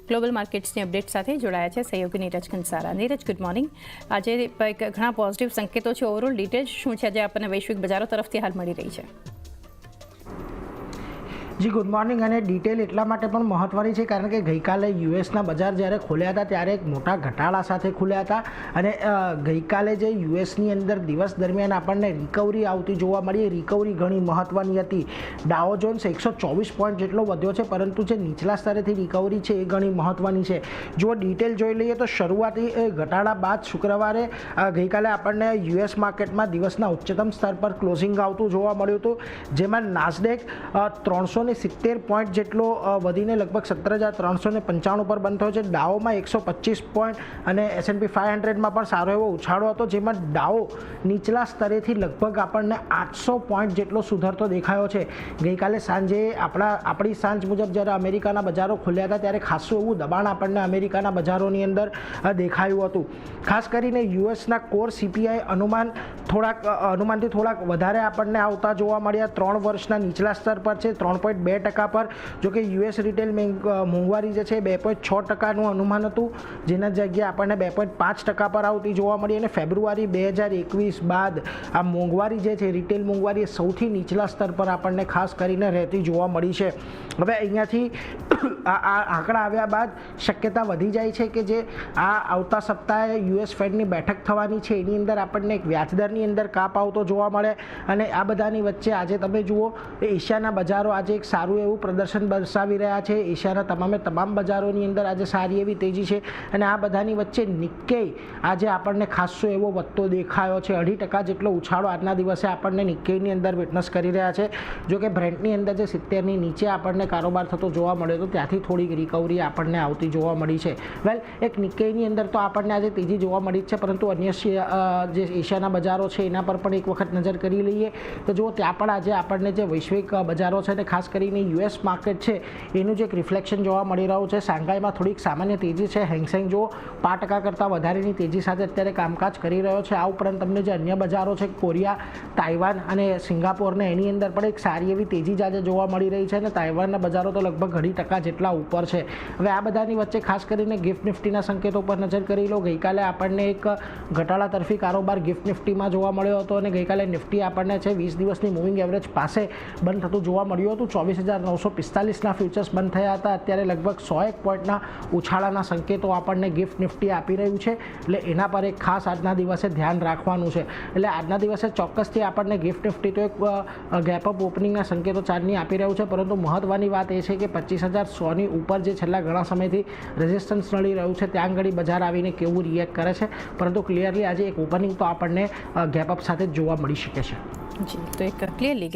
Global માર્કેટ્સની update સાથે જોડાયા છે સહયોગી નીરજ કંસારા. Neeraj, good morning. આજે ઘણા પોઝિટિવ સંકેતો છે. ઓવરઓલ ડિટેલ્સ શું છે આજે આપણને વૈશ્વિક બજારો તરફથી હાલ મળી રહી છે? જી ગુડ મોર્નિંગ. અને ડિટેલ એટલા માટે પણ મહત્ત્વની છે કારણ કે ગઈકાલે યુએસના બજાર જ્યારે ખોલ્યા હતા ત્યારે એક મોટા ઘટાડા સાથે ખુલ્યા હતા અને ગઈકાલે જે યુએસની અંદર દિવસ દરમિયાન આપણને રિકવરી આવતી જોવા મળી. રિકવરી ઘણી મહત્ત્વની હતી. ડાઉ જોન્સ 124 પોઈન્ટ જેટલો વધ્યો છે, પરંતુ જે નીચલા સ્તરેથી રિકવરી છે એ ઘણી મહત્ત્વની છે. જો ડિટેલ જોઈ લઈએ તો શરૂઆતી ઘટાડા બાદ શુક્રવારે ગઈકાલે આપણને યુએસ માર્કેટમાં દિવસના ઉચ્ચતમ સ્તર પર ક્લોઝિંગ આવતું જોવા મળ્યું હતું, જેમાં નાસ્ડેક 370 પોઈન્ટ જેટલો વધીને લગભગ 17,395 પર બંધ થયો છે. ડાઓમાં 125 પોઈન્ટ અને S&P 500માં પણ સારો એવો ઉછાળો હતો, જેમાં ડાઓ નીચલા સ્તરેથી લગભગ આપણને 800 પોઈન્ટ જેટલો સુધરતો દેખાયો છે. ગઈકાલે સાંજે આપણી સાંજ મુજબ જ્યારે અમેરિકાના બજારો ખુલ્યા હતા ત્યારે ખાસું એવું દબાણ આપણને અમેરિકાના બજારોની અંદર દેખાયું હતું. ખાસ કરીને યુએસના કોર CPI અનુમાનથી થોડાક વધારે આપણને આવતા જોવા મળ્યા. 3 વર્ષના નીચલા સ્તર પર છે, 3.2% પર. જોકે યુએસ રિટેલ મોંઘવારી જે છે 2.6%નું અનુમાન હતું, જેના જગ્યાએ આપણને 2.5% પર આવતી જોવા મળી. અને ફેબ્રુઆરી 2021 બાદ આ મોંઘવારી જે છે રિટેલ મોંઘવારી એ સૌથી નીચલા સ્તર પર આપણને ખાસ કરીને રહેતી જોવા મળી છે. હવે અહીંયાથી આ આંકડા આવ્યા બાદ શક્યતા વધી જાય છે કે જે આવતા સપ્તાહે યુએસ ફેડની બેઠક થવાની છે એની અંદર આપણને એક વ્યાજદરની અંદર કાપ આવતો જોવા મળે. અને આ બધાની વચ્ચે આજે તમે જુઓ એશિયાના બજારો આજે એક સારું એવું પ્રદર્શન દર્શાવી રહ્યા છે. એશિયાના તમામ બજારોની અંદર આજે સારી એવી તેજી છે. અને આ બધાની વચ્ચે નિક્કેઈ આજે આપણને ખાસો એવો વધતો દેખાયો છે. 2.5% જેટલો ઉછાળો આજના દિવસે આપણને નિક્કેઈની અંદર વિટનેસ કરી રહ્યા છે. જોકે બ્રેન્ટની અંદર જે 70ની નીચે આપણને કારોબાર થતો જોવા મળ્યો હતો ત્યાંથી થોડીક રિકવરી આપણને આવતી જોવા મળી છે. વેલ, એક નિક્કેઈની અંદર તો આપણને આજે તેજી જોવા મળી જ છે, પરંતુ અન્ય જે એશિયાના બજારો છે એના પર પણ એક વખત નજર કરી લઈએ તો જુઓ ત્યાં પણ આજે આપણને જે વૈશ્વિક બજારો છે અને ખાસ કરીને યુએસ માર્કેટ છે એનું જે એક રિફ્લેક્શન જોવા મળી રહ્યું છે. શાંઘાઈમાં થોડીક સામાન્ય તેજી છે. હેંગસેંગ જો 5% કરતાં વધારેની તેજી સાથે અત્યારે કામકાજ કરી રહ્યો છે. આ ઉપરાંત તમને જે અન્ય બજારો છે કોરિયા, તાઇવાન અને સિંગાપોરને એની અંદર પણ એક સારી એવી તેજી જ આજે જોવા મળી રહી છે. અને તાઇવાનના બજારો તો લગભગ 2% જેટલા ઉપર છે. હવે આ બધાની વચ્ચે ખાસ કરીને ગિફ્ટ નિફ્ટીના સંકેતો પર નજર કરી લો. ગઈકાલે આપણને એક ઘટાડા તરફી કારોબાર ગિફ્ટ નિફ્ટીમાં જોવા મળ્યો હતો અને ગઈકાલે નિફ્ટી આપણને છે 20 દિવસની મૂવિંગ એવરેજ પાસે બંધ થતું જોવા મળ્યું હતું. 24,945ના ફ્યુચર્સ બંધ થયા હતા. અત્યારે લગભગ 101 પોઈન્ટના ઉછાળાના સંકેતો આપણને ગિફ્ટ નિફ્ટી આપી રહ્યું છે. એટલે એના પર એક ખાસ આજના દિવસે ધ્યાન રાખવાનું છે. એટલે આજના દિવસે ચોક્કસથી આપણને ગિફ્ટ નિફ્ટી તો એક ગેપઅપ ઓપનિંગના સંકેતો ચારની આપી રહ્યું છે, પરંતુ મહત્ત્વની વાત એ છે કે 25,100ની ઉપર જે છેલ્લા ઘણા સમયથી રેઝિસ્ટન્સ મળી રહ્યું છે ત્યાં આગળ બજાર આવીને કેવું રિએક્ટ કરે છે. પરંતુ ક્લિયરલી આજે એક ઓપનિંગ તો આપણને ગેપઅપ સાથે જ જોવા મળી શકે છે. જી, તો એક ક્લિયરલી